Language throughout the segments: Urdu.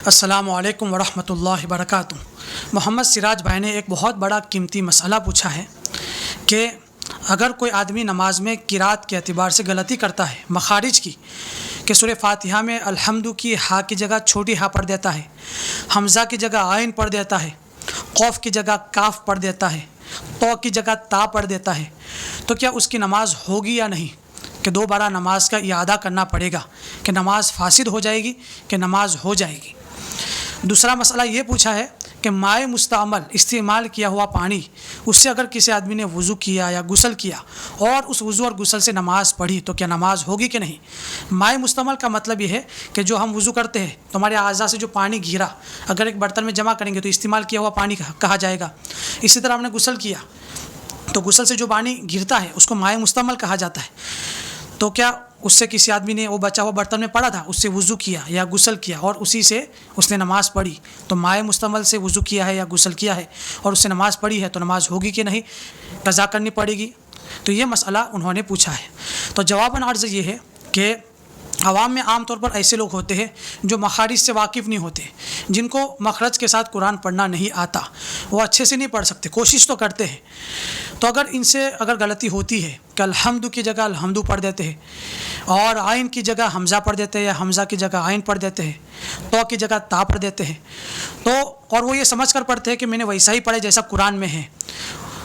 السلام علیکم ورحمۃ اللہ وبرکاتہ۔ محمد سراج بھائی نے ایک بہت بڑا قیمتی مسئلہ پوچھا ہے کہ اگر کوئی آدمی نماز میں قرات کے اعتبار سے غلطی کرتا ہے مخارج کی، کہ سورہ فاتحہ میں الحمد کی ہا کی جگہ چھوٹی ہا پڑھ دیتا ہے، حمزہ کی جگہ عین پڑھ دیتا ہے، قوف کی جگہ کاف پڑھ دیتا ہے، تو کی جگہ تا پڑھ دیتا ہے، تو کیا اس کی نماز ہوگی یا نہیں؟ کہ دوبارہ نماز کا اعادہ کرنا پڑے گا کہ نماز فاسد ہو جائے گی کہ نماز ہو جائے گی؟ دوسرا مسئلہ یہ پوچھا ہے کہ مائع مستعمل استعمال کیا ہوا پانی، اس سے اگر کسی آدمی نے وضو کیا یا غسل کیا اور اس وضو اور غسل سے نماز پڑھی تو کیا نماز ہوگی کہ نہیں؟ مائع مستعمل کا مطلب یہ ہے کہ جو ہم وضو کرتے ہیں تو ہمارے اعضاء سے جو پانی گھیرا اگر ایک برتن میں جمع کریں گے تو استعمال کیا ہوا پانی کہا جائے گا۔ اسی طرح ہم نے غسل کیا تو غسل سے جو پانی گرتا ہے اس کو مائع مستعمل کہا جاتا ہے۔ تو کیا اس سے کسی آدمی نے وہ بچا ہوا برتن میں پڑا تھا، اس سے وضو کیا یا غسل کیا اور اسی سے اس نے نماز پڑھی، تو مائع مستعمل سے وضو کیا ہے یا غسل کیا ہے اور اس سے نماز پڑھی ہے تو نماز ہوگی کہ نہیں، قضا کرنی پڑے گی؟ تو یہ مسئلہ انہوں نے پوچھا ہے۔ تو جواباً عرض یہ ہے کہ عوام میں عام طور پر ایسے لوگ ہوتے ہیں جو مخارج سے واقف نہیں ہوتے، جن کو مخرج کے ساتھ قرآن پڑھنا نہیں آتا، وہ اچھے سے نہیں پڑھ سکتے، کوشش تو کرتے ہیں۔ تو اگر ان سے غلطی ہوتی ہے کہ الحمد کی جگہ الحمد پڑھ دیتے ہیں اور عین کی جگہ حمزہ پڑھ دیتے ہیں یا حمزہ کی جگہ عین پڑھ دیتے ہیں، تو کی جگہ تا پڑھ دیتے ہیں، تو اور وہ یہ سمجھ کر پڑھتے ہیں کہ میں نے ویسا ہی پڑھا جیسا قرآن میں ہے،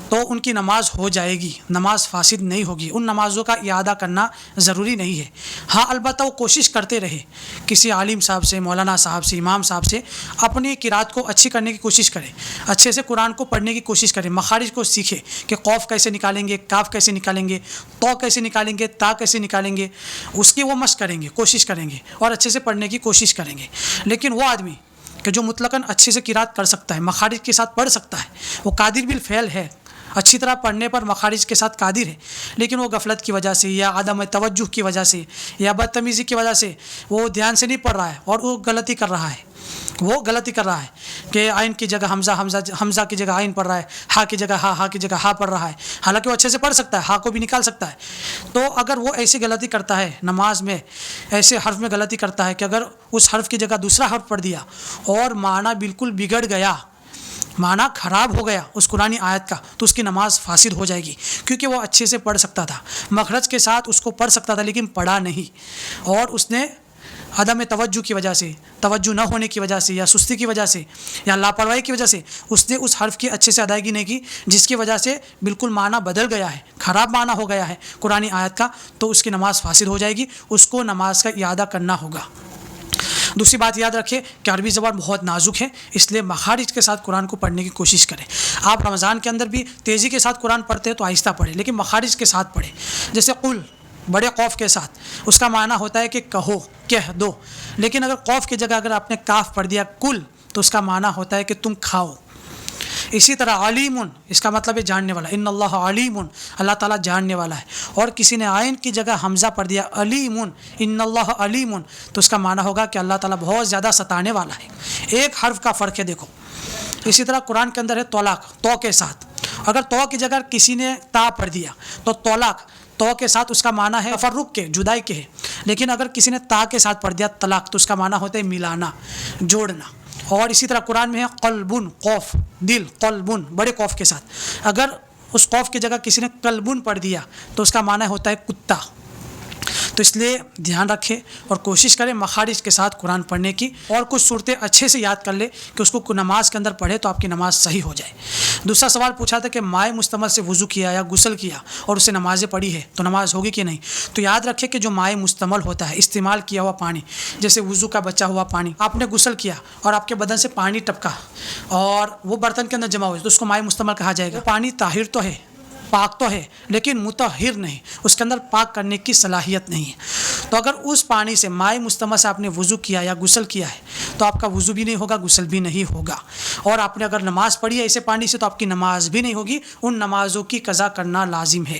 تو ان کی نماز ہو جائے گی، نماز فاسد نہیں ہوگی، ان نمازوں کا اعادہ کرنا ضروری نہیں ہے۔ ہاں البتہ وہ کوشش کرتے رہے، کسی عالم صاحب سے، مولانا صاحب سے، امام صاحب سے اپنی قرات کو اچھی کرنے کی کوشش کرے، اچھے سے قرآن کو پڑھنے کی کوشش کرے، مخارج کو سیکھے کہ قوف کیسے نکالیں گے، کاف کیسے نکالیں گے، تو کیسے نکالیں گے، تا کیسے نکالیں گے، اس کی وہ مشق کریں گے، کوشش کریں گے اور اچھے سے پڑھنے کی کوشش کریں گے۔ لیکن وہ آدمی کہ جو مطلقاً اچھے سے قرات کر سکتا ہے، مخارج کے ساتھ پڑھ سکتا ہے، وہ قادر بالفعل ہے، اچھی طرح پڑھنے پر مخارج کے ساتھ قادر ہے، لیکن وہ غفلت کی وجہ سے یا عدم توجہ کی وجہ سے یا بدتمیزی کی وجہ سے وہ دھیان سے نہیں پڑھ رہا ہے اور وہ غلطی کر رہا ہے کہ عین کی جگہ حمزہ کی جگہ عین پڑھ رہا ہے، ہا کی جگہ ہا کی جگہ ہا پڑھ رہا ہے، حالانکہ وہ اچھے سے پڑھ سکتا ہے، ہا کو بھی نکال سکتا ہے۔ تو اگر وہ ایسی غلطی کرتا ہے نماز میں، ایسے حرف میں غلطی کرتا ہے کہ اگر اس حرف کی جگہ دوسرا حرف پڑھ دیا اور معنی بالکل بگڑ گیا، معنی خراب ہو گیا اس قرآنی آیت کا، تو اس کی نماز فاسد ہو جائے گی، کیونکہ وہ اچھے سے پڑھ سکتا تھا، مخرج کے ساتھ اس کو پڑھ سکتا تھا لیکن پڑھا نہیں، اور اس نے عدم توجہ کی وجہ سے، توجہ نہ ہونے کی وجہ سے یا سستی کی وجہ سے یا لاپرواہی کی وجہ سے اس نے اس حرف کی اچھے سے ادائیگی نہیں کی، جس کی وجہ سے بالکل معنی بدل گیا ہے، خراب معنی ہو گیا ہے قرآنی آیت کا، تو اس کی نماز فاسد ہو جائے گی، اس کو نماز کا اعادہ کرنا ہوگا۔ دوسری بات یاد رکھیں کہ عربی زبان بہت نازک ہے، اس لیے مخارج کے ساتھ قرآن کو پڑھنے کی کوشش کریں۔ آپ رمضان کے اندر بھی تیزی کے ساتھ قرآن پڑھتے ہیں تو آہستہ پڑھیں، لیکن مخارج کے ساتھ پڑھیں۔ جیسے قل بڑے قوف کے ساتھ، اس کا معنی ہوتا ہے کہ کہو، کہہ دو، لیکن اگر قوف کی جگہ اگر آپ نے کاف پڑھ دیا کل، تو اس کا معنی ہوتا ہے کہ تم کھاؤ۔ اسی طرح علیم، اس کا مطلب ہے جاننے والا، ان اللہ علیم، اللہ تعالیٰ جاننے والا ہے، اور کسی نے عین کی جگہ حمزہ پڑھ دیا علیم، ان اللہ علیم، تو اس کا معنی ہوگا کہ اللہ تعالیٰ بہت زیادہ ستانے والا ہے۔ ایک حرف کا فرق ہے، دیکھو۔ اسی طرح قرآن کے اندر ہے طلاق، تو کے ساتھ، اگر تو کی جگہ کسی نے تا پڑھ دیا تو طلاق، تو کے ساتھ اس کا معنی ہے تفرق کے، جدائی کے ہے، لیکن اگر کسی نے تا کے ساتھ پڑھ دیا طلاق تو اس کا معنی ہوتا ہے ملانا، جوڑنا۔ اور اسی طرح قرآن میں ہے قلبن، قوف، دل، قلبن بڑے قوف کے ساتھ، اگر اس قوف کی جگہ کسی نے قلبن پڑھ دیا تو اس کا معنی ہوتا ہے کتا۔ تو اس لیے دھیان رکھیں اور کوشش کریں مخارج کے ساتھ قرآن پڑھنے کی، اور کچھ صورتیں اچھے سے یاد کر لیں کہ اس کو نماز کے اندر پڑھے تو آپ کی نماز صحیح ہو جائے۔ دوسرا سوال پوچھا تھا کہ مائع مستعمل سے وضو کیا یا غسل کیا اور اسے نمازیں پڑھی ہے تو نماز ہوگی کہ نہیں؟ تو یاد رکھیں کہ جو مائع مستعمل ہوتا ہے، استعمال کیا ہوا پانی، جیسے وضو کا بچا ہوا پانی آپ نے غسل کیا اور آپ کے بدن سے پانی ٹپکا اور وہ برتن کے اندر جمع ہو تو اس کو مائع مستعمل کہا جائے گا۔ پانی طاہر تو ہے، پاک تو ہے، لیکن مطہر نہیں، اس کے اندر پاک کرنے کی صلاحیت نہیں ہے۔ تو اگر اس پانی سے مائع مستعمل سے آپ نے وضو کیا یا غسل کیا ہے تو آپ کا وضو بھی نہیں ہوگا، غسل بھی نہیں ہوگا، اور آپ نے اگر نماز پڑھی ہے ایسے پانی سے تو آپ کی نماز بھی نہیں ہوگی، ان نمازوں کی قضا کرنا لازم ہے۔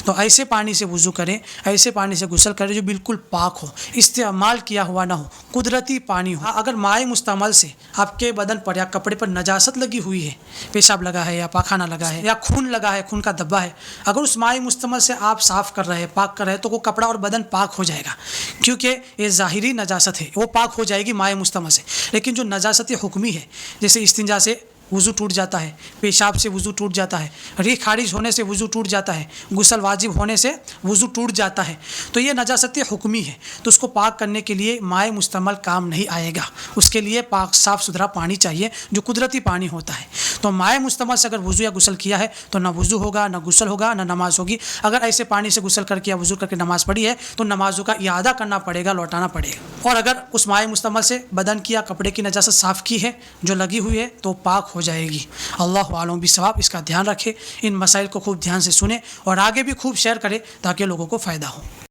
تو ایسے پانی سے وضو کریں، ایسے پانی سے غسل کریں جو بالکل پاک ہو، استعمال کیا ہوا نہ ہو، قدرتی پانی ہو۔ اگر مائع مستعمل سے آپ کے بدن پر یا کپڑے پر نجاست لگی ہوئی ہے، پیشاب لگا ہے یا پاخانہ لگا ہے یا خون لگا ہے، خون کا دھبا ہوا ہے، اگر اس مائع مستعمل سے آپ صاف کر رہے ہیں، پاک کر رہے ہیں، تو وہ کپڑا اور بدن پاک ہو جائے گا، کیونکہ یہ ظاہری نجاست ہے، وہ پاک ہو جائے گی مائع مستعمل سے۔ لیکن جو نجاست حکمی ہے، جیسے استنجا سے وضو ٹوٹ جاتا ہے، پیشاب سے وضو ٹوٹ جاتا ہے، ریح خارج ہونے سے وضو ٹوٹ جاتا ہے، غسل واجب ہونے سے وضو ٹوٹ جاتا ہے، تو یہ نجاست حکمی ہے، تو اس کو پاک کرنے کے لیے مائع مستعمل کام نہیں آئے گا، اس کے لیے پاک صاف ستھرا پانی چاہیے جو قدرتی پانی ہوتا ہے۔ تو مائع مستعمل سے اگر وضو یا غسل کیا ہے تو نہ وضو ہوگا، نہ غسل ہوگا، نہ نماز ہوگی۔ اگر ایسے پانی سے غسل کر کے یا وضو کر کے نماز پڑھی ہے تو نمازوں کا اعادہ کرنا پڑے گا، لوٹانا پڑے گا۔ اور اگر اس مائع مستعمل سے بدن کی یا کپڑے کی نجاست صاف کی ہے جو لگی ہوئی ہے تو پاک ہو جائے گی۔ اللہ عالم بالصواب، اس کا دھیان رکھے، ان مسائل کو خوب دھیان سے سنیں اور آگے بھی خوب شیئر کریں تاکہ لوگوں کو فائدہ ہو۔